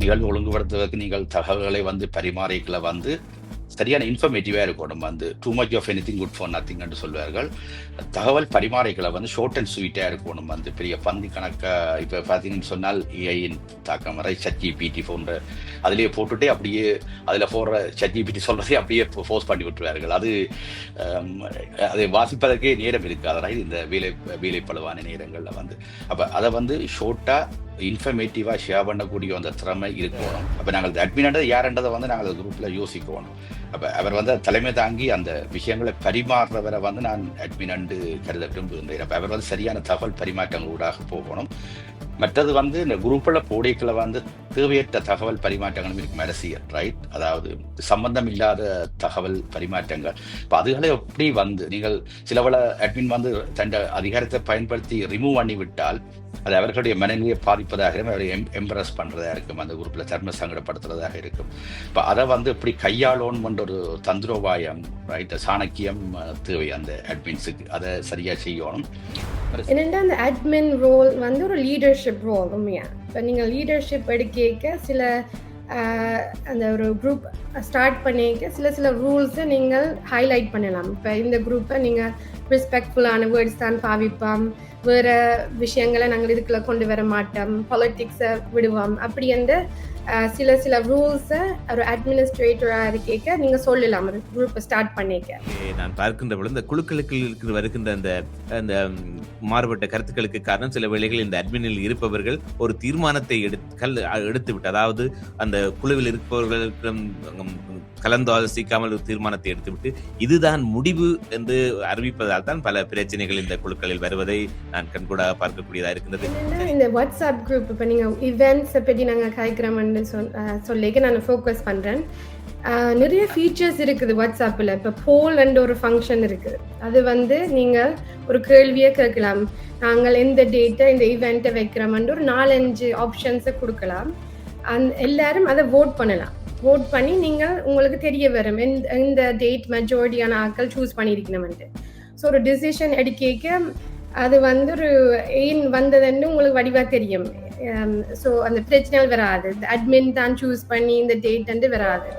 நிகழ்வு ஒழுங்குபடுத்துவதற்கு நீங்கள் தகவல்களை பரிமாறிக்கல சரியான இன்ஃபர்மேட்டிவா இருக்கணும். Too much of anything good for nothing என்று சொல்வார்கள். தகவல் பரிமாறிகளை ஷார்ட் அண்ட் ஸ்வீட்டா இருக்கணும். பெரிய பந்தி கணக்கா இப்ப பாத்தீங்கன்னு சொன்னால் ஏஐயின் தாக்கம் வரை ChatGPT போன்ற அதிலேயே போட்டுட்டே அப்படியே அதுல போடுற ChatGPT சொல்றதே அப்படியே ஃபோர்ஸ் பண்ணி விட்டுருவார்கள். அதை வாசிப்பதற்கே நேரம் இருக்காது. இந்த வேலைப்பழுவான நேரங்கள்ல அப்ப அதை ஷோர்ட்டா இன்ஃபர்மேட்டிவா ஷேர் பண்ணக்கூடிய அந்த திறமை இருக்கணும். அப்ப நாங்கள் அட்மின் யாருன்றதை நாங்கள் குரூப்ல யோசிக்கணும். அப்ப அவர் தலைமை தாங்கி அந்த விஷயங்களை பரிமாறுறவரை நான் அட்மின் கருத விரும்புகின்றேன். அப்ப அவர் சரியான தகவல் பரிமாற்றங்களூடாக போகணும். மற்றது இந்த குரூப்ல போடிக்கல தேவையற்ற தகவல் பரிமாற்றங்களும் இருக்கும். அரசியல் ரைட், அதாவது சம்பந்தம் இல்லாத தகவல் பரிமாற்றங்கள். இப்ப அதுகளை எப்படி நீங்கள் சிலவள அட்மின் தன் அதிகாரத்தை பயன்படுத்தி ரிமூவ் பண்ணி விட்டால் அது அவர்களுடைய மனநிலையை பாதிப்பதாக இருக்கும், அவரை எம்ப்ரஸ் பண்றதா இருக்கும், அந்த குரூப்ல தர்ம சங்கடப்படுத்துறதாக இருக்கும். இப்ப அதை இப்படி கையாளணும் என்ற ஒரு தந்திரோபாயம் ரைட், சாணக்கியம் தேவை அந்த அட்மின்ஸுக்கு. அதை சரியா செய்யணும். என்னென்னா அந்த அட்மின் ரோல் ஒரு லீடர்ஷிப் ரோல். உண்மையா இப்போ நீங்கள் லீடர்ஷிப் எடுக்க சில அந்த ஒரு குரூப் ஸ்டார்ட் பண்ணிக்க சில ரூல்ஸை நீங்கள் ஹைலைட் பண்ணலாம். இப்போ இந்த குரூப்பை நீங்கள் ரெஸ்பெக்ட்ஃபுல்லான வேர்ட்ஸ் தான் பாவிப்போம், வேறு விஷயங்களை நாங்கள் இதுக்குள்ள கொண்டு வர மாட்டோம், பாலிட்டிக்ஸை விடுவோம், அப்படி அந்த சில ரூல்ஸை ஒரு அட்மினிஸ்ட்ரேட்டராக இருக்க நீங்கள் சொல்லலாம் ஒரு குரூப்பை ஸ்டார்ட் பண்ணிக்க. நான் பார்க்கின்ற பொழுது இந்த குழுக்களுக்கு வருகின்ற அந்த மாறுபட்ட கருத்துக்களுக்கு காரணம் சில வேளைகள் இந்த அட்மினில் இருப்பவர்கள் ஒரு தீர்மானத்தை எடுத்து விட்டு, அதாவது அந்த குழுவில் இருப்பவர்களுக்கு கலந்தாலோசிக்காமல் ஒரு தீர்மானத்தை எடுத்துவிட்டு இதுதான் முடிவு என்று அறிவிப்பதால் தான் பல பிரச்சனைகள் இந்த குழுக்களில் வருவதை நான் கண்கூடாக பார்க்கக்கூடியதாக இருக்கின்றது. இந்த வாட்ஸ்அப் குரூப் இப்போ நீங்கள் இவெண்ட்ஸை பற்றி நாங்கள் காய்க்கிறோம்னு சொல்லிக்க நான் ஃபோக்கஸ் பண்ணுறேன். நிறைய ஃபீச்சர்ஸ் இருக்குது வாட்ஸ்அப்பில். இப்போ போல் என்ற ஒரு ஃபங்க்ஷன் இருக்குது. அது நீங்கள் ஒரு கேள்வியை கேட்கலாம், நாங்கள் எந்த டேட்டை இந்த ஈவெண்ட்டை வைக்கிறோம்னு ஒரு 4-5 ஆப்ஷன்ஸை கொடுக்கலாம். எல்லாரும் அதை ஓட் பண்ணலாம். ஓட் பண்ணி நீங்கள் உங்களுக்கு தெரிய வரும் இந்த டேட் மெஜாரிட்டியான ஆட்கள் சூஸ் பண்ணியிருக்கணும்ட்டு. ஸோ ஒரு டிசிஷன் எடுக்க அது ஒரு ஏன் வந்ததுன்னு உங்களுக்கு வடிவாக தெரியும். ஸோ அந்த பிரச்சனைகள் வராது. அட்மின் தான் சூஸ் பண்ணி இந்த டேட் வராது.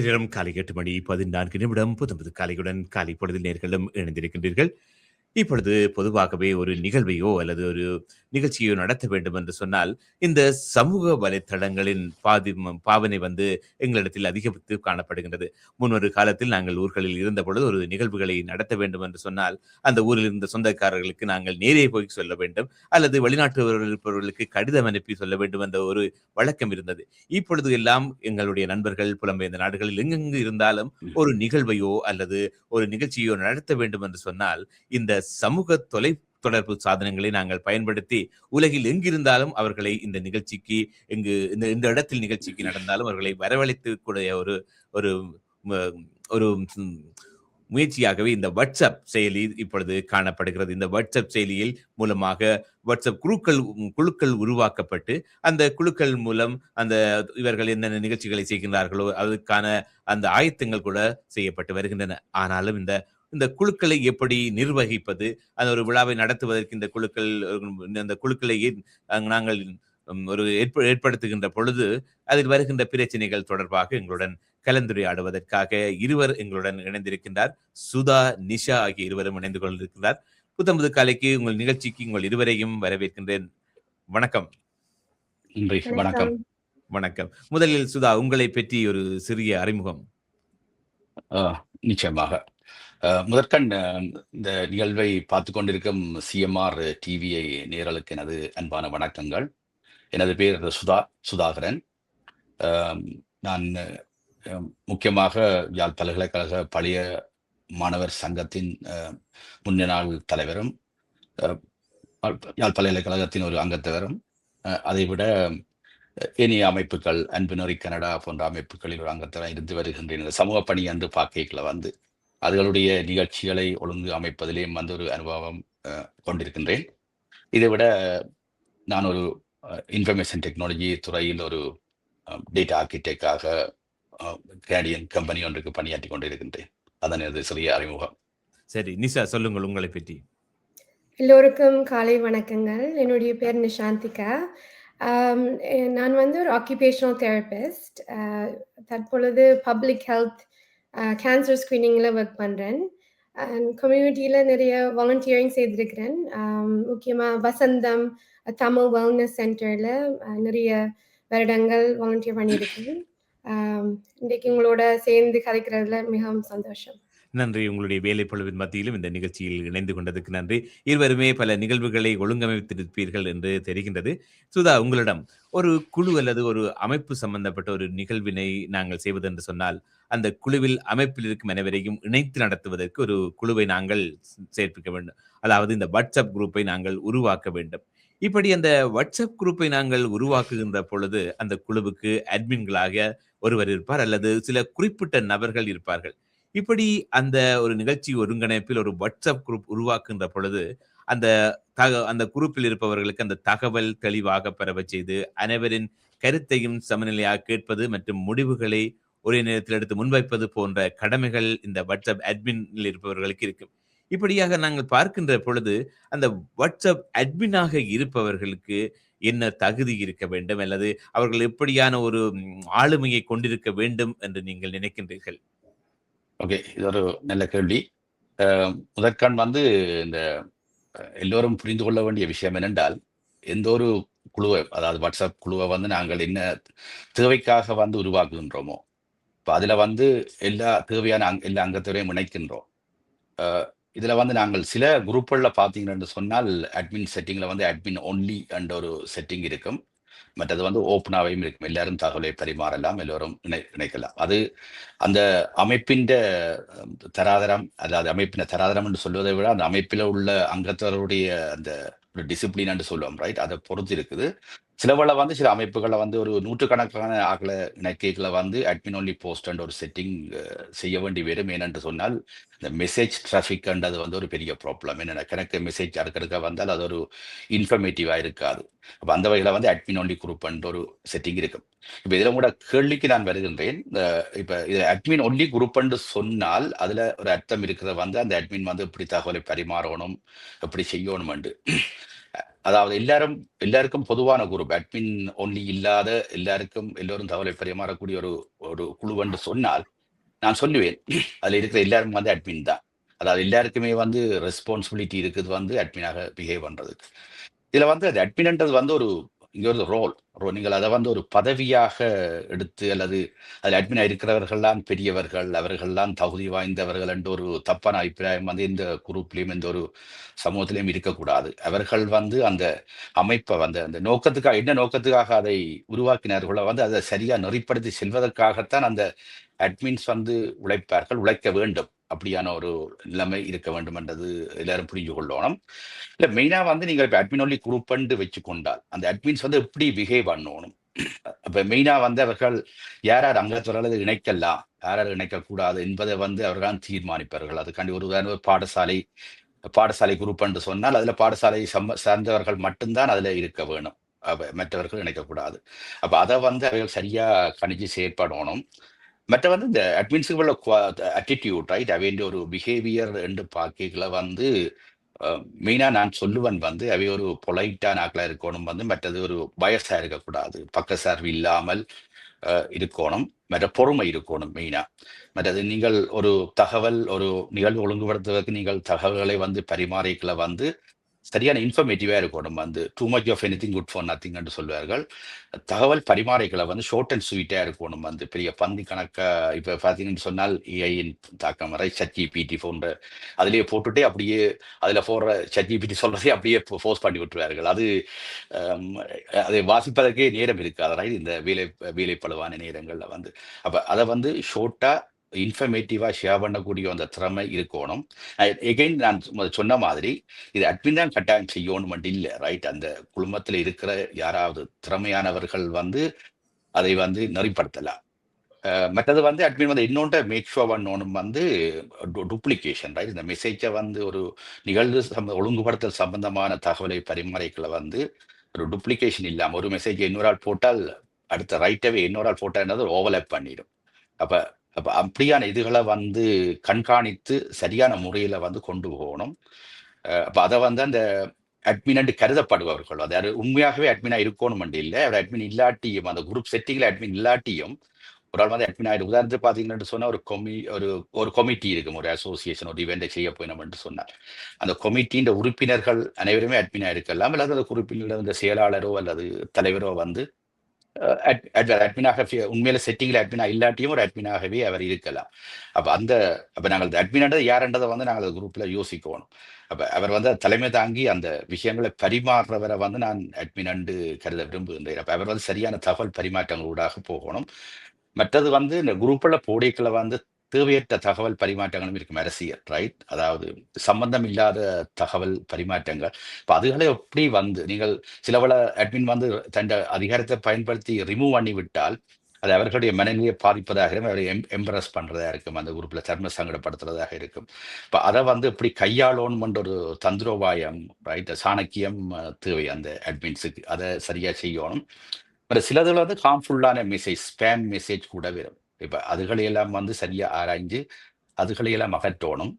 நேரம் காலை 8:14 புத்தம்பது காலையுடன் காலை பொழுதில் நேர்களும் இணைந்திருக்கின்றீர்கள். இப்பொழுது பொதுவாகவே ஒரு நிகழ்வையோ அல்லது ஒரு நிகழ்ச்சியோ நடத்த வேண்டும் என்று சொன்னால் இந்த சமூக வலைத்தளங்களின் பாவனை எங்களிடத்தில் அதிகரித்து காணப்படுகின்றது. முன்னொரு காலத்தில் நாங்கள் ஊர்களில் இருந்த பொழுது ஒரு நிகழ்வுகளை நடத்த வேண்டும் என்று சொன்னால் அந்த ஊரில் இருந்த சொந்தக்காரர்களுக்கு நாங்கள் நேரே போய் சொல்ல வேண்டும், அல்லது வெளிநாட்டு இருப்பவர்களுக்கு கடிதம் அனுப்பி சொல்ல வேண்டும் என்ற ஒரு வழக்கம் இருந்தது. இப்பொழுது எல்லாம் எங்களுடைய நண்பர்கள் புலம்பெயர்ந்த நாடுகளில் எங்கெங்கு இருந்தாலும் ஒரு நிகழ்வையோ அல்லது ஒரு நிகழ்ச்சியோ நடத்த வேண்டும் என்று சொன்னால் இந்த சமூக தொடர்பு சாதனங்களை நாங்கள் பயன்படுத்தி உலகில் எங்கிருந்தாலும் அவர்களை இந்த நிகழ்ச்சிக்கு இந்த இடத்தில் நிகழ்ச்சிக்கு நடந்தாலும் அவர்களை வரவழைத்து கூடிய ஒரு முயற்சியாகவே இந்த வாட்ஸ்அப் செயலி இப்பொழுது காணப்படுகிறது. இந்த வாட்ஸ்அப் செயலியில் மூலமாக வாட்ஸ்அப் குழுக்கள் உருவாக்கப்பட்டு அந்த குழுக்கள் மூலம் அந்த இவர்கள் என்னென்ன நிகழ்ச்சிகளை செய்கின்றார்களோ அதுக்கான அந்த ஆயத்தங்கள் கூட செய்யப்பட்டு வருகின்றன. ஆனாலும் இந்த குழுக்களை எப்படி நிர்வகிப்பது, அந்த ஒரு விழாவை நடத்துவதற்கு இந்த குழுக்களை நாங்கள் ஒரு ஏற்படுத்துகின்ற பொழுது அதில் வருகின்ற பிரச்சனைகள் தொடர்பாக எங்களுடன் கலந்துரையாடுவதற்காக இருவர் எங்களுடன் இணைந்திருக்கின்றார். சுதா, நிஷா ஆகிய இருவரும் இணைந்து கொண்டிருக்கிறார். புத்தம்பது காலைக்கு உங்கள் நிகழ்ச்சிக்கு உங்கள் இருவரையும் வரவேற்கின்றேன். வணக்கம். வணக்கம். வணக்கம். முதலில் சுதா, உங்களை பற்றி ஒரு சிறிய அறிமுகம். நிச்சயமாக. முதற்கண் இந்த நிகழ்வை பார்த்து கொண்டிருக்கும் CMR டிவியை நேயர்களுக்கு எனது அன்பான வணக்கங்கள். எனது பேர் சுதாகரன். நான் முக்கியமாக யாழ் பல்கலைக்கழக பழைய மாணவர் சங்கத்தின் முன்னாள் தலைவரும், யாழ் பல்கலைக்கழகத்தின் ஒரு அங்கத்தவரும், அதைவிட இனிய அமைப்புகள் அன்புநெறி கனடா போன்ற அமைப்புகளில் ஒரு அங்கத்தவராக இருந்து வருகின்றேன். இந்த சமூக பணி என்று பார்க்கல அதுகளுடைய நிகழ்ச்சிகளை ஒழுங்கு அமைப்பதிலேயும் ஒரு அனுபவம் கொண்டிருக்கின்றேன். இதை விட நான் ஒரு இன்ஃபர்மேஷன் டெக்னாலஜி துறையில் ஒரு டேட்டா ஆர்கிடெக்டாக கனடியன் கம்பெனி ஒன்றுக்கு பணியாற்றி கொண்டிருக்கின்றேன். அதான் எனது சிறிய அறிமுகம். சரி, நிஷா சொல்லுங்கள் உங்களை பற்றி. எல்லோருக்கும் காலை வணக்கங்கள். என்னுடைய பேர் நிஷாந்திகா. நான் வந்து ஒரு ஆக்குபேஷனல் தெரபிஸ்ட். தற்பொழுது பப்ளிக் ஹெல்த் கேன்சர் ஸ்க்ரீனிங்கில் ஒர்க் பண்ணுறேன். கம்யூனிட்டியில் நிறைய வாலண்டியரிங் செய்திருக்கிறேன். முக்கியமாக வசந்தம் தமிழ் வெல்னஸ் சென்டரில் நிறைய வருடங்கள் வாலண்டியர் பண்ணியிருக்கேன். இன்றைக்கு உங்களோட சேர்ந்து கதைக்கிறதுல மிகவும் சந்தோஷம். நன்றி. உங்களுடைய வேலைப்பளுவின் மத்தியிலும் இந்த நிகழ்ச்சியில் இணைந்து கொண்டதுக்கு நன்றி. இருவருமே பல நிகழ்வுகளை ஒழுங்கமைத்திருப்பீர்கள் என்று தெரிகின்றது. சுதா, உங்களிடம் ஒரு குழு அல்லது ஒரு அமைப்பு சம்பந்தப்பட்ட ஒரு நிகழ்வினை நாங்கள் செய்வதென்று சொன்னால், அந்த குழுவில் அமைப்பில் இருக்கும் அனைவரையும் இணைத்து நடத்துவதற்கு ஒரு குழுவை நாங்கள் சேர்ப்பிக்க வேண்டும். அதாவது இந்த வாட்ஸ்அப் குரூப்பை நாங்கள் உருவாக்க வேண்டும். இப்படி அந்த வாட்ஸ்அப் குரூப்பை நாங்கள் உருவாக்குகின்ற பொழுது, அந்த குழுவுக்கு அட்மின்களாக ஒருவர் இருப்பார் அல்லது சில குறிப்பிட்ட நபர்கள் இருப்பார்கள். இப்படி அந்த ஒரு நிகழ்ச்சி ஒருங்கிணைப்பில் ஒரு வாட்ஸ்அப் குரூப் உருவாக்குகின்ற பொழுது, அந்த அந்த குரூப்பில் இருப்பவர்களுக்கு அந்த தகவல் தெளிவாக பரவச் செய்து, அனைவரின் கருத்தையும் சமநிலையாக கேட்பது மற்றும் முடிவுகளை ஒரே நேரத்தில் எடுத்து முன்வைப்பது போன்ற கடமைகள் இந்த வாட்ஸ்அப் அட்மினில் இருப்பவர்களுக்கு இருக்கும். இப்படியாக நாங்கள் பார்க்கின்ற பொழுது, அந்த வாட்ஸ்அப் அட்மினாக இருப்பவர்களுக்கு என்ன தகுதி இருக்க வேண்டும்? அல்லது அவர்கள் எப்படியான ஒரு ஆளுமையை கொண்டிருக்க வேண்டும் என்று நீங்கள் நினைக்கின்றீர்கள்? ஓகே, இது ஒரு நல்ல கேள்வி. முதற்கண் வந்து இந்த எல்லோரும் புரிந்து கொள்ள வேண்டிய விஷயம் என்னென்றால், எந்த ஒரு குழுவை, அதாவது வாட்ஸ்அப் குழுவை வந்து நாங்கள் என்ன தேவைக்காக வந்து உருவாக்குகின்றோமோ, இப்போ அதில் வந்து எல்லா தேவையான எல்லா அங்கத்தவரையும் இணைக்கின்றோம். இதில் வந்து நாங்கள் சில குரூப்புகளில் பார்த்தீங்கன்னு சொன்னால், அட்மின் செட்டிங்கில் வந்து அட்மின் ஒன்லி என்ற ஒரு செட்டிங் இருக்கும். மற்றது வந்து ஓப்பனாகவும் இருக்கும். எல்லாரும் தகவலை பரிமாறலாம், எல்லோரும் இணைக்கலாம். அது அந்த அமைப்பின் தராதரம், அதாவது அமைப்பின் தராதரம் என்று சொல்வதை விட அந்த அமைப்பில் உள்ள அங்கத்தவருடைய அந்த ஒரு டிசிப்ளின் என்று சொல்லுவோம், ரைட்? அதை பொறுத்து இருக்குது. சிலவள வந்து சில அமைப்புகளை வந்து ஒரு நூற்றுக்கணக்கான ஆக்களை இணைக்கைகளை வந்து அட்மின் ஒன்லி போஸ்ட் என்ற ஒரு செட்டிங் செய்ய வேண்டி வரும். ஏனென்று சொன்னால், இந்த மெசேஜ் டிராஃபிக்ன்றது வந்து ஒரு பெரிய ப்ராப்ளம். என்னென்ன கணக்கு மெசேஜ் அடுக்கடுக்க வந்தால் அது ஒரு இன்ஃபர்மேட்டிவாக இருக்காது. அப்போ அந்த வகையில் வந்து அட்மின் ஒன்லி குரூப் என்ற ஒரு செட்டிங் இருக்கும். இப்போ இதில் கூட கேள்விக்கு நான் வருகின்றேன். இப்போ இது அட்மின் ஒன்லி குரூப் என்று சொன்னால் அதில் ஒரு அர்த்தம் இருக்கிறத வந்து அந்த அட்மின் வந்து எப்படி தகவலை பரிமாறணும், எப்படி செய்யணும் என்று. அதாவது எல்லாருக்கும் பொதுவான குரூப், அட்மின் ஒன்லி இல்லாத எல்லோரும் தகவலை பரிமாறக்கூடிய ஒரு ஒரு குழு என்று சொன்னால், நான் சொல்லுவேன் அதில் இருக்கிற எல்லாரும் வந்து அட்மின் தான். அதாவது எல்லாருக்குமே வந்து ரெஸ்பான்சிபிலிட்டி இருக்குது வந்து அட்மினாக பிஹேவ் பண்றதுக்கு. இதுல வந்து அது அட்மின்ன்றது வந்து இங்க ஒரு ரோல். நீங்கள் அதை வந்து ஒரு பதவியாக எடுத்து, அல்லது அதில் அட்மினா இருக்கிறவர்கள்லாம் பெரியவர்கள், அவர்கள்லாம் தகுதி வாய்ந்தவர்கள் என்ற ஒரு தப்பான அபிப்பிராயம் வந்து இந்த குரூப்லையும் இந்த ஒரு சமூகத்திலையும் இருக்கக்கூடாது. அவர்கள் வந்து அந்த அமைப்பை வந்து அந்த நோக்கத்துக்காக, என்ன நோக்கத்துக்காக அதை உருவாக்கினார்களோ வந்து அதை சரியா நெறிப்படுத்தி செல்வதற்காகத்தான் அந்த அட்மின்ஸ் வந்து உழைக்க வேண்டும். அப்படியான ஒரு நிலைமை இருக்க வேண்டும் என்றது எல்லாரும் புரிஞ்சு கொள்ளணும். இல்ல மெயினா வந்து நீங்க இப்ப அட்மின் ஒன்லி குரூப் வச்சு கொண்டால் அந்த அட்மின்ஸ் வந்து எப்படி பிஹேவ் பண்ணணும். அப்ப மெயினா வந்து அவர்கள் யார் அங்கத்துவர்களை இணைக்கலாம், யார் இணைக்கக்கூடாது என்பதை வந்து அவர்கள் தீர்மானிப்பார்கள். அதுக்காண்டி ஒரு உதாரணம் பாடசாலை குரூப் என்று சொன்னால் அதுல பாடசாலை சார்ந்தவர்கள் மட்டும்தான் அதுல இருக்க வேணும். மற்றவர்கள் இணைக்கக்கூடாது. அப்ப அதை வந்து அவர்கள் சரியா கணிச்சு செயற்படணும். மற்ற வந்து இந்த அட்மின்ஸுக்கு உள்ள அட்டிடியூட், ரைட்? அவைய ஒரு பிஹேவியர் என்று பார்க்கல வந்து மெயினா நான் சொல்லுவன் வந்து அவை ஒரு பொலைட்டான ஆக்களா இருக்கணும். வந்து மற்றது ஒரு பயசா இருக்கக்கூடாது, பக்கசார்பு இல்லாமல் இருக்கணும், மற்ற பொறுமை இருக்கணும் மெயினா. மற்றது நீங்கள் ஒரு நிகழ்வு ஒழுங்குபடுத்துவதற்கு நீங்கள் தகவல்களை வந்து பரிமாறிக்கல வந்து சரியான இன்ஃபர்மேட்டிவா இருக்கணும். வந்து too much of anything good for nothing என்று சொல்வார்கள். தகவல் பரிமாறிகளை வந்து ஷார்ட் அண்ட் ஸ்வீட்டா இருக்கணும். வந்து பெரிய பந்தி கணக்கா இப்ப பாத்தீங்கன்னு சொன்னால் ஏஐயின் தாக்கம் வரை ChatGPT போன்ற அதிலேயே போட்டுட்டே அப்படியே அதுல போடுற ChatGPT சொல்றதே அப்படியே ஃபோர்ஸ் பண்ணி விட்டுருவார்கள். அதை வாசிப்பதற்கே நேரம் இருக்காது, ரைட்? இந்த வேலைப்பளுவான நேரங்கள்ல வந்து அப்ப அதை வந்து ஷோர்ட்டா இன்ஃபர்மேட்டிவா ஷேர் பண்ணக்கூடிய அந்த திறமை இருக்கணும். எகைன் நான் சொன்ன மாதிரி இது அட்மின் தான் கட்டாயம் செய்யணும் இல்லை, ரைட்? அந்த குழுமத்தில் இருக்கிற யாராவது திறமையானவர்கள் வந்து அதை வந்து நெறிப்படுத்தலாம். மற்றது வந்து அட்மின் வந்து இன்னொன்று மேக் ஷோர் பண்ணணும் வந்து டூப்ளிகேஷன், ரைட்? இந்த மெசேஜை வந்து ஒரு நிகழ்வு ஒழுங்குபடுத்தல் சம்பந்தமான தகவலை பரிமாறிக்கல வந்து ஒரு டூப்ளிகேஷன் இல்லாமல் ஒரு மெசேஜை இன்னொரு ஆள் போட்டால் அடுத்த ரைட்டவே இன்னொரு ஆள் போட்டோ என்னது ஓவர்லேப் பண்ணிடும். அப்ப அப்ப அப்படியான இதுகளை வந்து கண்காணித்து சரியான முறையில வந்து கொண்டு போகணும். அப்ப அதை வந்து அந்த அட்மின் என்று கருதப்படுபவர்கள், அதாவது உண்மையாகவே அட்மினா இருக்கணும் இல்ல, அவர் அட்மின் இல்லாட்டியும் அந்த குரூப் செட்டிங்ல அட்மின் இல்லாட்டியும் ஒரு ஆள் வந்து அட்மின் ஆயிடும். உதாரணத்துக்கு பார்த்தீங்கன்னு சொன்னா ஒரு ஒரு கமிட்டி இருக்கும், ஒரு அசோசியேஷன் ஒரு இவெண்ட்டை செய்ய போயினோம் என்று சொன்னார். அந்த கமிட்டியின் உறுப்பினர்கள் அனைவருமே அட்மினா இருக்கலாம், அல்லது அந்த குறிப்பில் இருந்த செயலாளரோ அல்லது தலைவரோ வந்து அட்மினாக உண்மையில செட்டிங்ல அட்மினா இல்லாட்டியும் ஒரு அட்மினாகவே அவர் இருக்கலாம். அப்ப நாங்கள் அட்மின்ன்றது யாருன்றதை வந்து நாங்கள் குரூப்ல யோசிக்கணும். அப்ப அவர் வந்து தலைமை தாங்கி அந்த விஷயங்களை பரிமாறுறவரை வந்து நான் அட்மின் என்று கருத விரும்புகின்றேன். அப்ப அவர் வந்து சரியான தகவல் பரிமாற்றங்களூடாக போகணும். மற்றது வந்து இந்த குரூப்ல போடிகளை வந்து தேவையற்ற தகவல் பரிமாற்றங்களும் இருக்கும், அரசியல் ரைட், அதாவது சம்பந்தம் இல்லாத தகவல் பரிமாற்றங்கள். இப்போ அதுகளை எப்படி வந்து நீங்கள் சிலவள அட்மின் வந்து தன் அதிகாரத்தை பயன்படுத்தி ரிமூவ் பண்ணி விட்டால் அது அவர்களுடைய மனநிலையை பாதிப்பதாக இருக்கும், அவரை எம்பரஸ் பண்றதா இருக்கும், அந்த குரூப்ல தர்ம சங்கடப்படுத்துறதாக இருக்கும். இப்போ அதை வந்து இப்படி கையாளணும்ன்ற ஒரு தந்திரோபாயம் ரைட், சாணக்கியம் தேவை அந்த அட்மின்ஸுக்கு. அதை சரியா செய்யணும். சிலதுல வந்து ஹார்ம்ஃபுல்லான மெசேஜ், ஸ்பேம் மெசேஜ் கூட வரும். இப்ப அதுகளையெல்லாம் வந்து சரியா ஆராய்ஞ்சு அதுகளையெல்லாம் அகற்றணும்.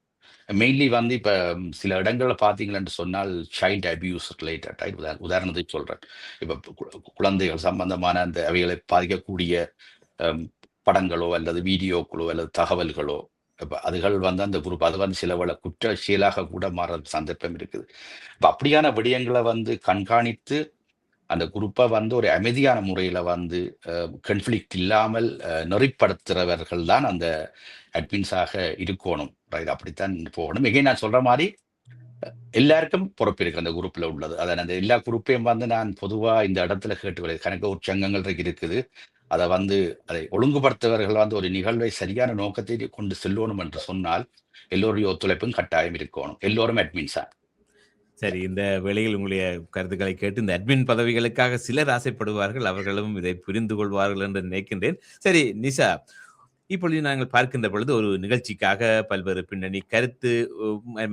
மெயின்லி வந்து இப்ப சில இடங்கள்ல பார்த்தீங்கன்னு சொன்னால் சைல்டு அபியூஸ் ரிலேட்டட் ரைட், உதாரணத்துக்கு சொல்றேன். இப்ப குழந்தைகள் சம்பந்தமான அந்த அவைகளை பாதிக்கக்கூடிய படங்களோ அல்லது வீடியோக்களோ அல்லது தகவல்களோ, இப்ப அதுகள் வந்து அந்த குரூப் அது வந்து சில குற்ற செயலாக கூட மாற சந்தர்ப்பம் இருக்குது. இப்ப அப்படியான விடயங்களை வந்து கண்காணித்து அந்த குரூப்பை வந்து ஒரு அமைதியான முறையில வந்து கன்ஃப்ளிக்ட் இல்லாமல் நெறிப்படுத்துறவர்கள் தான் அந்த அட்மின்ஸாக இருக்கணும் ரைட். அப்படித்தான் போகணும். மிக நான் சொல்ற மாதிரி எல்லாருக்கும் பொறுப்பு இருக்கு அந்த குரூப்ல உள்ளது. அதை அந்த எல்லா குரூப்பையும் வந்து நான் பொதுவா இந்த இடத்துல கேட்டுக்கொள்ள கணக்கு ஒரு சங்கங்கள் இருக்குது. அதை வந்து அதை ஒழுங்குபடுத்துவர்கள் வந்து ஒரு நிகழ்வை சரியான நோக்கத்தை கொண்டு செல்லணும் என்று சொன்னால் எல்லோருடைய ஒத்துழைப்பும் கட்டாயம் இருக்கணும், எல்லோரும் அட்மின்ஸா. சரி, இந்த வேளையில் உங்களுடைய கருத்துக்களை கேட்டு இந்த அட்மின் பதவிகளுக்காக சிலர் ஆசைப்படுவார்கள், அவர்களும் இதை புரிந்து கொள்வார்கள் என்று நினைக்கின்றேன். சரி நிஷா, இப்பொழுது நாங்கள் பார்க்கின்ற பொழுது ஒரு நிகழ்ச்சிக்காக பல்வேறு பின்னணி கருத்து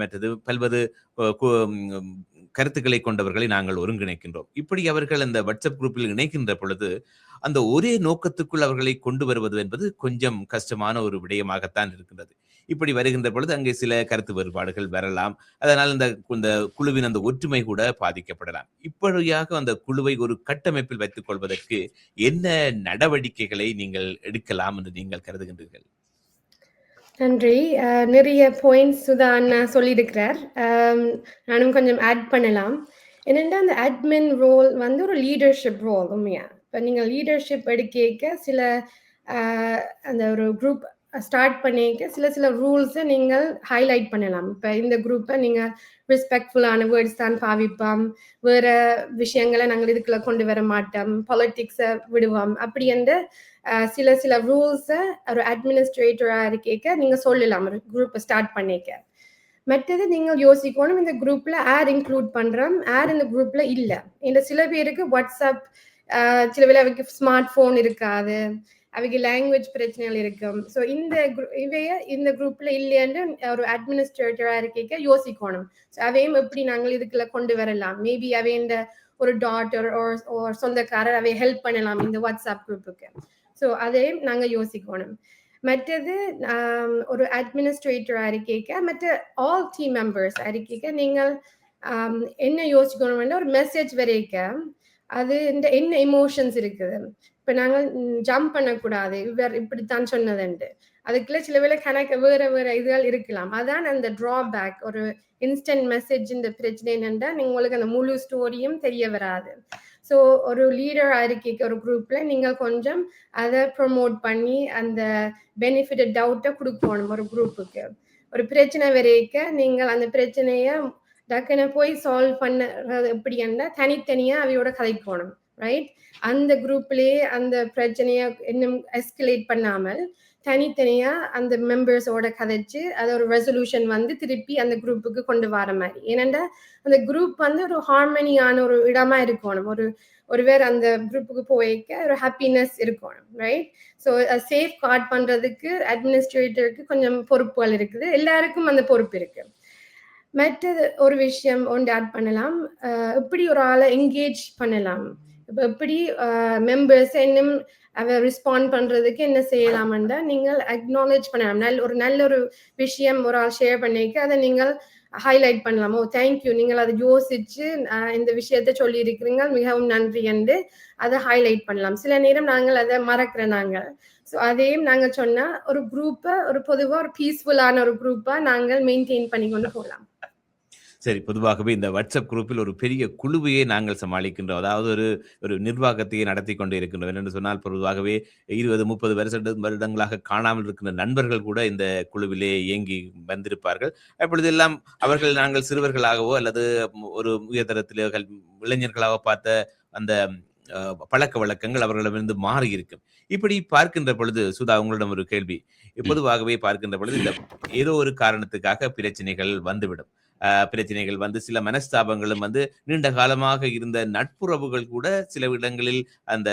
மற்றது பல்வேறு கருத்துக்களை கொண்டவர்களை நாங்கள் ஒருங்கிணைக்கின்றோம். இப்படி அவர்கள் அந்த வாட்ஸ்அப் குரூப்பில் இணைக்கின்ற பொழுது அந்த ஒரே நோக்கத்துக்குள் அவர்களை கொண்டு வருவது என்பது கொஞ்சம் கஷ்டமான ஒரு விடயமாகத்தான் இருக்கின்றது. இப்படி வருகின்ற பொழுது அங்கே சில கருத்து வேறுபாடுகள் வரலாம். அதனால் இந்த குழுவின் அந்த ஒற்றுமை கூட பாதிக்கப்படலாம். இப்படியாக அந்த குழுவை ஒரு கட்டமைப்பில் வைத்துக் கொள்வதற்கு என்ன நடவடிக்கைகளை நீங்கள் எடுக்கலாம் என்று நீங்கள் கருதுகின்றீர்கள்? நன்றி. நிறைய பாயிண்ட்ஸ் சுதான் சொல்லியிருக்கிறார். நானும் கொஞ்சம் ஆட் பண்ணலாம். என்னென்னா அந்த அட்மின் ரோல் வந்து ஒரு லீடர்ஷிப் ரோல் உண்மையா. இப்போ நீங்கள் லீடர்ஷிப் எடுக்க சில அந்த ஒரு குரூப் ஸ்டார்ட் பண்ணிக்க சில ரூல்ஸை நீங்கள் ஹைலைட் பண்ணலாம். இப்போ இந்த குரூப்பை நீங்கள் ரெஸ்பெக்ட்ஃபுல்லான வேர்ட்ஸ் தான் பாவிப்போம், வேறு விஷயங்களை நாங்கள் இதுக்குள்ள கொண்டு வர மாட்டோம், பாலிட்டிக்ஸை விடுவோம், அப்படி என்ற சில ரூல்ஸை ஒரு அட்மினிஸ்ட்ரேட்டராக இருக்க நீங்கள் சொல்லலாம் ஒரு குரூப்பை ஸ்டார்ட் பண்ணிக்க. மற்றது நீங்கள் யோசிக்கணும், இந்த குரூப்பில் யார் இன்க்ளூட் பண்ணுறோம், யார் இந்த குரூப்பில் இல்லை. இந்த சில பேருக்கு வாட்ஸ்அப், சில பேர் அவைக்கு ஸ்மார்ட் ஃபோன் இருக்காது, அவைக்கு லாங்குவேஜ் பிரச்சனைகள் இருக்கும். ஸோ இந்த குரூப்பில் இல்லைன்னு ஒரு அட்மினிஸ்ட்ரேட்டராக இருக்க யோசிக்கணும். ஸோ அவையும் எப்படி நாங்கள் இதுக்குள்ள கொண்டு வரலாம், மேபி அவை இந்த ஒரு டாட்டர் ஒரு சொந்தக்காரர் அவை ஹெல்ப் பண்ணலாம் இந்த வாட்ஸ்அப் குரூப்புக்கு. ஸோ அதையும் நாங்கள் யோசிக்கணும். மற்றது ஒரு அட்மினிஸ்ட்ரேட்டராக இருக்க மற்ற ஆல் டீம் மெம்பர்ஸ் இருக்க நீங்கள் என்ன யோசிக்கணும்னா ஒரு மெசேஜ் வரைக்க அது இந்த என்ன எமோஷன்ஸ் இருக்குது. இப்போ நாங்கள் ஜம்ப் பண்ணக்கூடாது, இவர் இப்படித்தான் சொன்னதுண்டு, அதுக்குள்ள சில வேளை கணக்கு வேற இதுகள் இருக்கலாம். அதான் அந்த ட்ராபேக். ஒரு இன்ஸ்டன்ட் மெசேஜ் இந்த பிரச்சனை என்னென்னா உங்களுக்கு அந்த முழு ஸ்டோரியும் தெரிய வராது. ஸோ ஒரு லீடராக இருக்க ஒரு குரூப்பில் நீங்கள் கொஞ்சம் அதை ப்ரொமோட் பண்ணி அந்த பெனிஃபிட் டவுட்டை கொடுக்கணும். ஒரு குரூப்புக்கு ஒரு பிரச்சனை வரைக்க நீங்கள் அந்த பிரச்சனையை டக்குன்னு போய் சால்வ் பண்ணுறது எப்படின்னா தனித்தனியாக அவையோட கதைக்கணும் ரைட். அந்த குரூப்லேயே அந்த பிரச்சனையை இன்னும் எஸ்கலேட் பண்ணாமல் தனித்தனியாக அந்த மெம்பர்ஸோட கதைச்சு அதை ஒரு ரெசல்யூஷன் வந்து திருப்பி அந்த குரூப்புக்கு கொண்டு வர மாதிரி. ஏனென்றா அந்த குரூப் வந்து ஒரு ஹார்மனியான ஒரு இடமா இருக்கணும். ஒரு வேறு அந்த குரூப்புக்கு போய்க்க ஒரு ஹாப்பினஸ் இருக்கணும் ரைட். ஸோ சேஃப் கார்ட் பண்ணுறதுக்கு அட்மினிஸ்ட்ரேட்டருக்கு கொஞ்சம் பொறுப்புகள் இருக்குது, எல்லாருக்கும் அந்த பொறுப்பு இருக்குது. மற்றது ஒரு விஷயம் ஒன்று ஆட் பண்ணலாம், எப்படி ஒரு ஆளை என்கேஜ் பண்ணலாம். இப்போ எப்படி மெம்பர்ஸ் இன்னும் ரெஸ்பாண்ட் பண்றதுக்கு என்ன செய்யலாம்னா நீங்கள் அக்னாலேஜ் பண்ணலாம். நல்ல ஒரு விஷயம் ஒரு ஆள் ஷேர் பண்ணிக்க அதை நீங்கள் ஹைலைட் பண்ணலாம். ஓ தேங்க்யூ, நீங்கள் அதை யோசிச்சு இந்த விஷயத்த சொல்லி இருக்கிறீங்க, மிகவும் நன்றி என்று அதை ஹைலைட் பண்ணலாம். சில நேரம் நாங்கள் அதை மறக்கிறோம் நாங்கள். ஸோ அதையும் நாங்கள் சொன்னா ஒரு குரூப்பை ஒரு பொதுவாக ஒரு பீஸ்ஃபுல்லான ஒரு குரூப்பா நாங்கள் மெயின்டைன் பண்ணி கொண்டு போகலாம். சரி, பொதுவாகவே இந்த வாட்ஸ்அப் குரூப்பில் ஒரு பெரிய குழுவையே நாங்கள் சமாளிக்கின்றோம். அதாவது ஒரு நிர்வாகத்தையே நடத்தி கொண்டு இருக்கின்றோம். என்னென்று சொன்னால் பொதுவாகவே 20-30 வருடங்களாக காணாமல் இருக்கின்ற நண்பர்கள் கூட இந்த குழுவிலே இயங்கி வந்திருப்பார்கள். அப்பொழுதெல்லாம் அவர்கள் நாங்கள் சிறுவர்களாகவோ அல்லது ஒரு உயர்தரத்திலே இளைஞர்களாக பார்த்த அந்த பழக்க வழக்கங்கள் அவர்களிடமிருந்து மாறி இருக்கும். இப்படி பார்க்கின்ற பொழுது சுதா, உங்களிடம் ஒரு கேள்வி. பொதுவாகவே பார்க்கின்ற பொழுது இந்த ஏதோ ஒரு காரணத்துக்காக பிரச்சனைகள் வந்துவிடும். பிரச்சனைகள் வந்து சில மனஸ்தாபங்களும் வந்து நீண்ட காலமாக இருந்த நட்புறவுகள் கூட சில இடங்களில் அந்த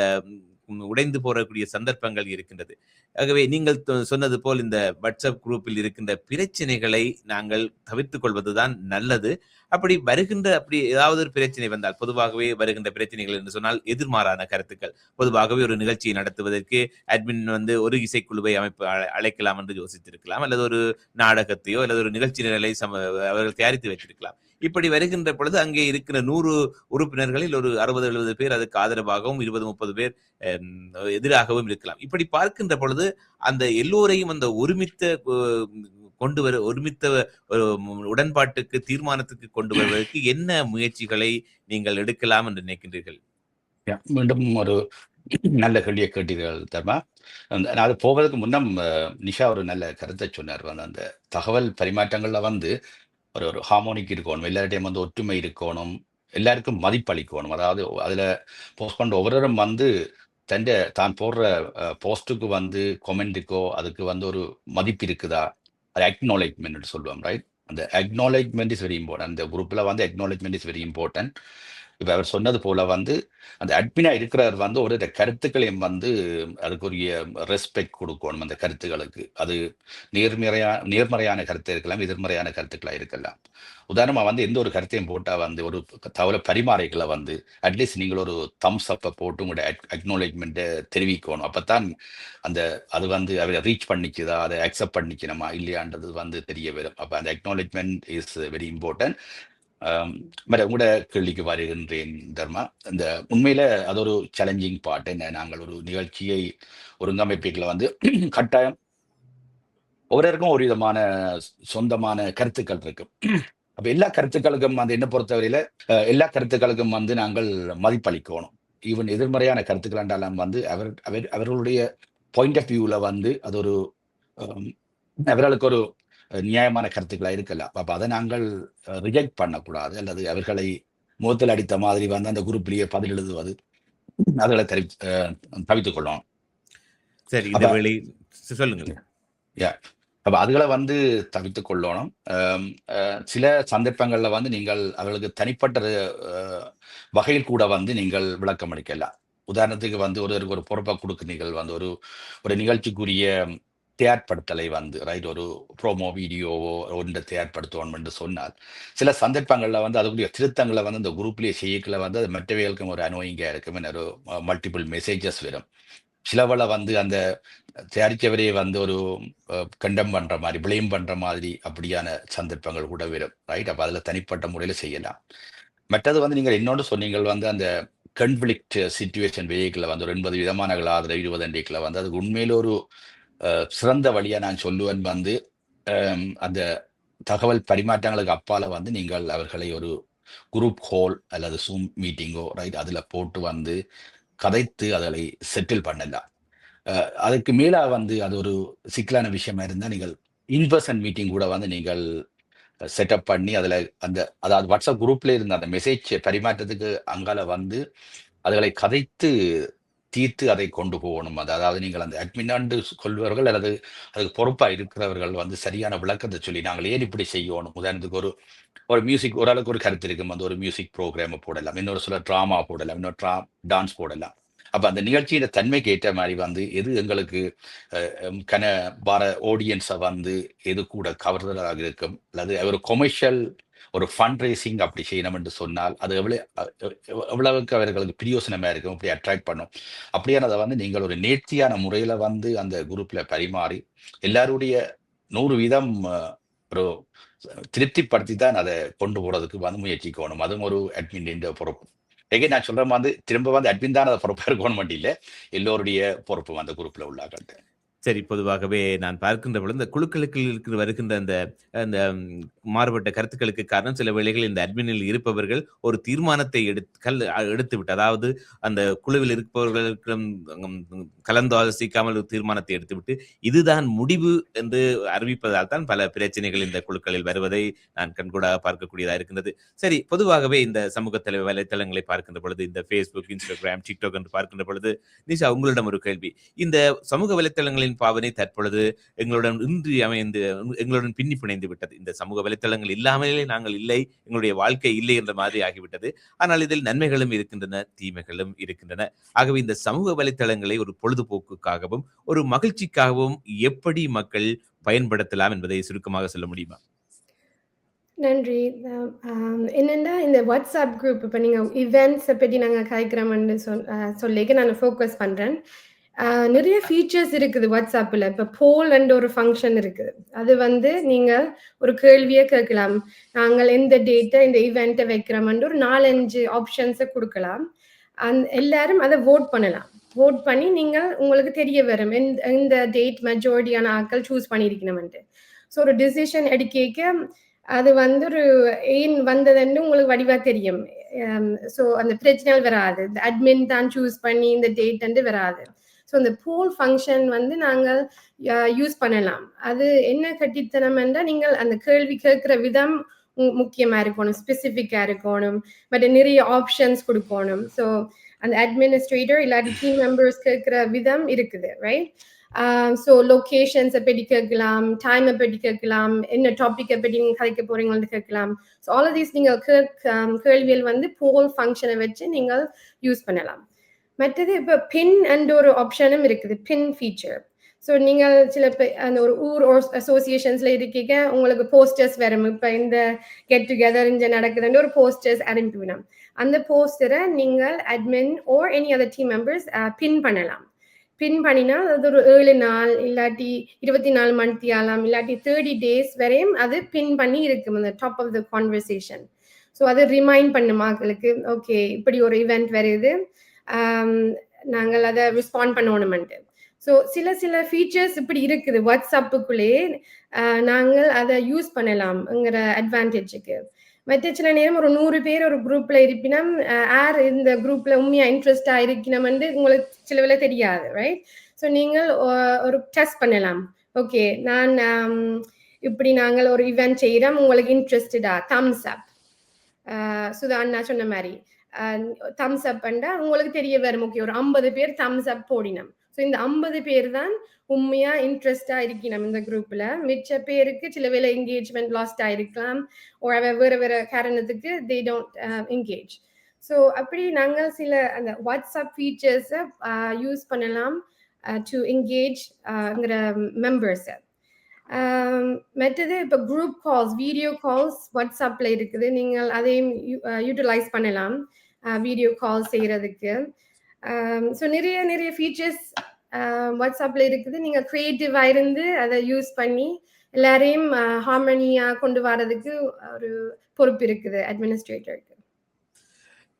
உடைந்து போறக்கூடிய சந்தர்ப்பங்கள் இருக்கின்றது. ஆகவே நீங்கள் சொன்னது போல் இந்த வாட்ஸ்அப் குரூப்பில் இருக்கின்ற பிரச்சனைகளை நாங்கள் தவிர்த்துக் கொள்வதுதான் நல்லது. அப்படி ஏதாவது ஒரு பிரச்சனை வந்தால், பொதுவாகவே வருகின்ற பிரச்சனைகள் என்று சொன்னால் எதிர்மாறான கருத்துக்கள். பொதுவாகவே ஒரு நிகழ்ச்சியை நடத்துவதற்கு அட்மின் வந்து ஒரு இசைக்குழுவை அழைக்கலாம் என்று யோசித்திருக்கலாம், அல்லது ஒரு நாடகத்தையோ அல்லது ஒரு நிகழ்ச்சி நிரலை அவர்கள் தயாரித்து வைத்திருக்கலாம். இப்படி வருகின்ற பொழுது அங்கே இருக்கிற 100 உறுப்பினர்களில் ஒரு 60-70 பேர் அதுக்கு ஆதரவாகவும் 20-30 பேர் எதிராகவும் இருக்கலாம். இப்படி பார்க்கின்ற பொழுது அந்த எல்லோரையும் அந்த ஒருமித்த ஒரு உடன்பாட்டுக்கு தீர்மானத்துக்கு கொண்டு வருவதற்கு என்ன முயற்சிகளை நீங்கள் எடுக்கலாம் என்று நினைக்கின்றீர்கள்? மீண்டும் ஒரு நல்ல கேள்வியை கேட்டீர்கள் தர்மா. அது போவதற்கு முன்னம் நிஷா ஒரு நல்ல கருத்தை சொன்னார். அந்த தகவல் பரிமாற்றங்கள்ல வந்து ஒரு ஹார்மோனிக் இருக்கணும், எல்லார்டையும் வந்து ஒற்றுமை இருக்கணும், எல்லாருக்கும் மதிப்பளிக்கணும். அதாவது அதுல போஸ்ட் பண்ற ஒவ்வொருவரும் வந்து தான் போடுற போஸ்ட்டுக்கு வந்து கொமெண்ட்டுக்கோ அதுக்கு வந்து ஒரு மதிப்பு இருக்குதா, அது அக்னாலேஜ்மெண்ட் சொல்லுவோம், ரைட்? அந்த அக்னாலேஜ்மெண்ட் இஸ் வெரி இம்பார்ட்டன்ட். அந்த குரூப்ல வந்து அக்னாலேஜ்மெண்ட் இஸ் வெரி இம்பார்ட்டன்ட். இப்ப அவர் சொன்னது போல வந்து அந்த அட்மினா இருக்கிறவர் வந்து ஒரு கருத்துக்களையும் வந்து அதுக்குரிய ரெஸ்பெக்ட் கொடுக்கணும் அந்த கருத்துக்களுக்கு. அது நேர்மறையான கருத்து இருக்கலாம், எதிர்மறையான கருத்துக்களா இருக்கலாம். உதாரணமா வந்து எந்த ஒரு கருத்தையும் போட்டா வந்து ஒரு தகவலை பரிமாறைகளை வந்து அட்லீஸ்ட் நீங்கள் ஒரு தம்ஸ் அப்பை போட்டு உங்களோட அக்னாலேஜ்மெண்ட்டை தெரிவிக்கணும். அப்பதான் அது வந்து அவரை ரீச் பண்ணிக்குதா, அதை அக்செப்ட் பண்ணிக்கணுமா இல்லையான்றது வந்து தெரிய வரும். அப்ப அந்த அக்னாலேஜ்மெண்ட் இஸ் வெரி இம்பார்ட்டன்ட். உங்களோட கேள்விக்கு வருகின்றேன் தர்மா. இந்த உண்மையில அது ஒரு சேலஞ்சிங் பார்ட். என்ன, நாங்கள் ஒரு நிகழ்ச்சியை ஒருங்கமைப்புகளை வந்து கட்டாயம் ஒவ்வொருவருக்கும் ஒரு விதமான சொந்தமான கருத்துக்கள் இருக்கு. அப்ப எல்லா கருத்துக்களுக்கும் வந்து என்ன பொறுத்தவரையில எல்லா கருத்துக்களுக்கும் வந்து நாங்கள் மதிப்பளிக்கணும். ஈவன் எதிர்மறையான கருத்துக்கள் என்றாலும் வந்து அவர்களுடைய பாயிண்ட் ஆஃப் வியூல வந்து அது ஒரு அவர்களுக்கு ஒரு நியாயமான கருத்துக்களா இருக்கலாம். அப்ப அதை நாங்கள் ரிஜெக்ட் பண்ணக்கூடாது, அல்லது அவர்களை முகத்தில் அடித்த மாதிரி வந்து அந்த குரூப்லயே பதில் எழுதுவது அதுகளை தவித்துக் கொள்ளணும். சரி, இந்த வேளை சொல்லுங்க. அப்ப அதுகளை வந்து தவித்துக் கொள்ளணும். சில சந்தர்ப்பங்கள்ல வந்து நீங்கள் அவர்களுக்கு தனிப்பட்ட வகையில் கூட வந்து நீங்கள் விளக்கம் அளிக்கலாம். உதாரணத்துக்கு வந்து ஒரு பொறுப்பை கொடுக்க நீங்கள் வந்து ஒரு நிகழ்ச்சிக்குரிய தயார்படுத்தலை வந்து ரைட், ஒரு ப்ரோமோ வீடியோவோ ஒன்றை தயார்படுத்துவோம் என்று சொன்னால் சில சந்தர்ப்பங்கள்ல வந்து அதுக்குரிய திருத்தங்களை வந்து இந்த குரூப்லேயே செய்யக்கல வந்து அது மற்றவைகளுக்கும் ஒரு அனோயிங்கா இருக்கும். ஒரு மல்டிபிள் மெசேஜஸ் வரும். சிலவளை வந்து அந்த தயாரித்தவரே வந்து ஒரு கண்டம் பண்ற மாதிரி, பிளேம் பண்ற மாதிரி அப்படியான சந்தர்ப்பங்கள் கூட வரும், ரைட்? அப்ப அதுல தனிப்பட்ட முறையில செய்யலாம். மற்றது வந்து நீங்கள் இன்னொன்று சொன்னீங்க வந்து அந்த கன்ஃபிளிக்ட் சிச்சுவேஷன் வேகில் வந்து ஒரு 80 விதமான ஆதரவு 20 அண்டிகளை வந்து அதுக்கு உண்மையில ஒரு சிறந்த வழியா நான் சொல்லுவேன் வந்து அந்த தகவல் பரிமாற்றங்களுக்கு அப்பால வந்து நீங்கள் அவர்களை ஒரு குரூப் ஹோல் அல்லது சூம் மீட்டிங்கோ ரைட் அதுல போட்டு வந்து கதைத்து அதை செட்டில் பண்ணலாம். அதுக்கு மேல வந்து அது ஒரு சிக்கலான விஷயமா இருந்தால் நீங்கள் இன்பர்சன் மீட்டிங் கூட வந்து நீங்கள் செட்டப் பண்ணி அதாவது வாட்ஸ்அப் குரூப்ல இருந்த அந்த மெசேஜ் பரிமாற்றத்துக்கு அங்கால வந்து அதுகளை கதைத்து தீர்த்து அதை கொண்டு போகணும். அதாவது நீங்கள் அந்த அட்மினாண்டு கொள்வர்கள் அல்லது அதுக்கு பொறுப்பா இருக்கிறவர்கள் வந்து சரியான விளக்கத்தை சொல்லி நாங்கள் ஏன் இப்படி செய்யணும். உதாரணத்துக்கு ஒரு மியூசிக் ஓரளவுக்கு ஒரு கருத்து இருக்கும், அந்த ஒரு மியூசிக் ப்ரோக்ராமை போடலாம், இன்னொரு சில ட்ராமா போடலாம், இன்னொரு டான்ஸ் போடலாம். அப்ப அந்த நிகழ்ச்சியோட தன்மைக்கு ஏற்ற மாதிரி வந்து எது எங்களுக்கு வார ஆடியன்ஸை வந்து எது கூட கவர்தலாக இருக்கும், அல்லது ஒரு கொமர்ஷியல் ஒரு ஃபண்ட் ரேசிங் அப்படி செய்யணும் என்று சொன்னால் அது எவ்வளவுக்கு அவர்களுக்கு பிரியோசனமா இருக்கும், இப்படி அட்ராக்ட் பண்ணும். அப்படியானதை வந்து நீங்கள் ஒரு நேர்த்தியான முறையில வந்து அந்த குரூப்ல பரிமாறி எல்லாருடைய 100% ஒரு திருப்திப்படுத்தி தான் அதை கொண்டு போறதுக்கு வந்து முயற்சிக்கணும். அதுவும் ஒரு அட்மின் பொறுப்பு. நான் சொல்றேன் வந்து திரும்ப வந்து அட்மின் தான் அதை பொறுப்பாக இருக்கணும் மட்டும் இல்லை, எல்லோருடைய பொறுப்பு அந்த குரூப்ல உள்ளாகட்டு. சரி, பொதுவாகவே நான் பார்க்கின்ற பொழுது இந்த குழுக்களுக்கு வருகின்ற அந்த அந்த மாறுபட்ட கருத்துக்களுக்கு காரணம் சில வேளைகள் இந்த அட்மினில் இருப்பவர்கள் ஒரு தீர்மானத்தை எடுத்துவிட்டு, அதாவது அந்த குழுவில் இருப்பவர்களுக்கு கலந்தாலோசிக்காமல் ஒரு தீர்மானத்தை எடுத்துவிட்டு இதுதான் முடிவு என்று அறிவிப்பதால் தான் பல பிரச்சனைகள் இந்த குழுக்களில் வருவதை நான் கண்கூடாக பார்க்கக்கூடியதாக இருக்கின்றது. சரி, பொதுவாகவே இந்த சமூக வலைத்தளங்களை பார்க்கின்ற பொழுது, இந்த Facebook, Instagram, TikTok என்று பார்க்கின்ற பொழுது, நிஷா, உங்களிடம் ஒரு கேள்வி. இந்த சமூக வலைத்தளங்களின் பாவனை தற்பொழுது எங்களுடன் பின்னி பிணைந்து விட்டது. இந்த சமூக வலைத்தளங்கள் இல்லாமலே நாங்கள் இல்லை, எங்களுடைய வாழ்க்கை இல்லை என்ற மாதிரி ஆகிவிட்டது. ஆனால் இதில் நன்மைகளும் இருக்கின்றன, தீமைகளும் இருக்கின்றன. ஆகவே இந்த சமூக வலைத்தளங்களை ஒரு பொழுதுபோக்குக்காகவும் ஒரு மகிழ்ச்சிக்காகவும் எப்படி மக்கள் பயன்படுத்தலாம் என்பதை சுருக்கமாக சொல்ல முடியுமா? நன்றி. என்னென்னா இந்த வாட்ஸ்அப் குரூப் இப்போ நீங்கள் இவெண்ட்ஸை பற்றி நாங்கள் கலைக்கிறோம்னு சொல்லிக்க நான் ஃபோக்கஸ் பண்ணுறேன். நிறைய ஃபீச்சர்ஸ் இருக்குது வாட்ஸ்அப்பில். இப்போ போல் என்ற ஒரு ஃபங்க்ஷன் இருக்குது. அது வந்து நீங்கள் ஒரு கேள்வியை கேட்கலாம். நாங்கள் எந்த டேட்டை இந்த ஈவெண்ட்டை வைக்கிறோம்னு ஒரு 4-5 ஆப்ஷன்ஸை கொடுக்கலாம். எல்லாரும் அதை வோட் பண்ணலாம். வோட் பண்ணி நீங்கள் உங்களுக்கு தெரிய வரும் எந்த டேட் மெஜாரிட்டியான ஆட்கள் சூஸ் பண்ணியிருக்கணும்ன்ட்டு. ஸோ ஒரு டிசிஷன் எடுக்க அது வந்து ஒரு ஏன் வந்ததுன்னு உங்களுக்கு வடிவாக தெரியும். ஸோ அந்த பிரச்சனைகள் வராது. இந்த அட்மின் தான் சூஸ் பண்ணி இந்த டேட் வராது. ஸோ இந்த போல் ஃபங்க்ஷன் வந்து நாங்கள் யூஸ் பண்ணலாம். அது என்ன கட்டித்தனம் என்றால், நீங்கள் அந்த கேள்வி கேட்குற விதம் முக்கியமாக இருக்கணும், ஸ்பெசிஃபிக்காக இருக்கணும், பட் நிறைய ஆப்ஷன்ஸ் கொடுக்கணும். ஸோ அந்த அட்மினிஸ்ட்ரேட்டர் இல்லாட்டி டீம் மெம்பர்ஸ் கேட்குற விதம் இருக்குது, ரைட்? ஸோ லொக்கேஷன்ஸை பற்றி கேட்கலாம், டைமை பற்றி கேட்கலாம், என்ன டாப்பிக்கை பற்றி நீங்கள் கதைக்க போகிறீங்கன்னு கேட்கலாம். ஸோ ஆல் ஆஃப் தீஸ் நீங்கள் கேள்விகள் வந்து போல் ஃபங்க்ஷனை வச்சு நீங்கள் யூஸ் பண்ணலாம். மற்றது இப்போ பின் அண்ட் ஒரு ஆப்ஷனும் இருக்குது, பின் ஃபீச்சர். ஸோ நீங்கள் சில அந்த ஒரு ஊர் அசோசியேஷன்ஸில் இருக்கீங்க, உங்களுக்கு போஸ்டர்ஸ் வரும். இப்போ இந்த கெட் டுகெதர் இங்கே நடக்குதுன்னு ஒரு போஸ்டர்ஸ் அனுப்பிவிடும். அந்த போஸ்டரை நீங்கள் அட்மின் ஓர் எனி அதர் டீம் மெம்பர்ஸ் பின் பண்ணலாம். பின் பண்ணினா அது ஒரு 7 நாள் இல்லாட்டி 24 மணித்தியாலாம் இல்லாட்டி 30 days வரையும் அது பின் பண்ணி இருக்கும் அந்த top of the conversation. So அது ரிமைண்ட் பண்ணும் மக்களுக்கு, ஓகே இப்படி ஒரு ஈவெண்ட் வருது, நாங்கள் அதை ரெஸ்பாண்ட் பண்ணணுமென்ட்டு. ஸோ சில ஃபீச்சர்ஸ் இப்படி இருக்குது வாட்ஸ்அப்புக்குள்ளேயே, நாங்கள் அதை யூஸ் பண்ணலாம்ங்கிற அட்வான்டேஜுக்கு. மற்ற சில நேரம் ஒரு 100 பேர் ஒரு குரூப்பில் இருப்பினும் யார் இந்த குரூப்பில் உண்மையாக இன்ட்ரெஸ்டாக இருக்கணும்னு உங்களுக்கு சில வேலை தெரியாது, ரைட்? ஸோ நீங்கள் ஒரு டெஸ்ட் பண்ணலாம். ஓகே, நான் இப்படி நாங்கள் ஒரு ஈவெண்ட் செய்கிறோம், உங்களுக்கு இன்ட்ரெஸ்டடா? தம்ஸ் அப். சுதா அண்ணா சொன்ன மாதிரி தம்ஸ் அப் பண்ணா உங்களுக்கு தெரிய வரும், ஓகே ஒரு 50 பேர் தம்ஸ் அப் போடினோம். ஸோ இந்த 50 பேர் தான் உண்மையா இன்ட்ரெஸ்டா இருக்கணும் இந்த குரூப்ல. மிச்ச பேருக்கு சில வேலை என்கேஜ்மெண்ட் லாஸ்ட் ஆயிருக்கலாம், வேற காரணத்துக்கு தே டோன்ட் என்கேஜ். ஸோ அப்படி நாங்கள் சில அந்த வாட்ஸ்அப் ஃபீச்சர்ஸை யூஸ் பண்ணலாம் டு என்கேஜ்ங்கிற மெம்பர்ஸை. மற்றது இப்போ குரூப் கால்ஸ், வீடியோ கால்ஸ் வாட்ஸ்அப்பில் இருக்குது. நீங்கள் அதையும் யூட்டிலைஸ் பண்ணலாம் வீடியோ கால் செய்கிறதுக்கு. ஸோ நிறைய ஃபீச்சர்ஸ் வாட்ஸ்அப்பில் இருக்குது. நீங்கள் க்ரியேட்டிவாக இருந்து அதை யூஸ் பண்ணி எல்லாரையும் ஹார்மனியாக கொண்டு வரதுக்கு ஒரு பொறுப்பு இருக்குது அட்மினிஸ்ட்ரேட்டருக்கு.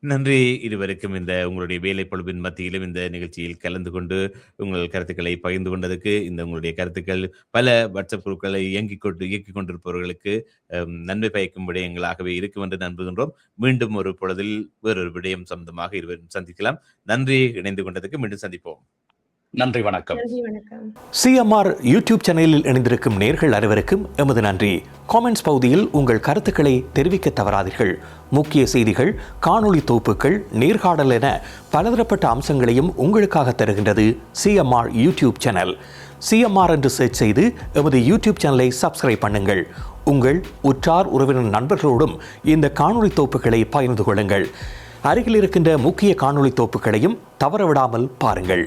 நன்றி இருவருக்கும். இந்த உங்களுடைய வேலை பொழுப்பின் மத்தியிலும் இந்த நிகழ்ச்சியில் கலந்து கொண்டு உங்கள் கருத்துக்களை பகிர்ந்து கொண்டதுக்கு, இந்த உங்களுடைய கருத்துக்கள் பல வாட்ஸ்அப் குழுக்களை இயக்கிக் கொண்டிருப்பவர்களுக்கு நன்மை பயக்கும் விடயங்களாகவே இருக்கும் என்று நம்புகின்றோம். மீண்டும் ஒரு பொழுதில் வேறொரு விடயம் சம்பந்தமாக இருவரும் சந்திக்கலாம். நன்றி, இணைந்து கொண்டதுக்கு. மீண்டும் சந்திப்போம். நன்றி, வணக்கம். சிஎம்ஆர் யூடியூப் சேனலில் இணைந்திருக்கும் நேர்கள் அனைவருக்கும் எமது நன்றி. காமெண்ட்ஸ் பகுதியில் உங்கள் கருத்துக்களை தெரிவிக்க தவறாதீர்கள். முக்கிய செய்திகள், காணொளி தொகுப்புகள், நேர்காணல் என பலதரப்பட்ட அம்சங்களையும் உங்களுக்காக தருகின்றது சிஎம்ஆர் யூடியூப் சேனல். சிஎம்ஆர் என்று சர்ச் செய்து எமது யூடியூப் சேனலை சப்ஸ்கிரைப் பண்ணுங்கள். உங்கள் உற்றார் உறவினர் நண்பர்களோடும் இந்த காணொளி தொகுப்புகளை பகிர்ந்து கொள்ளுங்கள். அருகில் இருக்கின்ற முக்கிய காணொளி தொகுப்புகளையும் தவறவிடாமல் பாருங்கள்.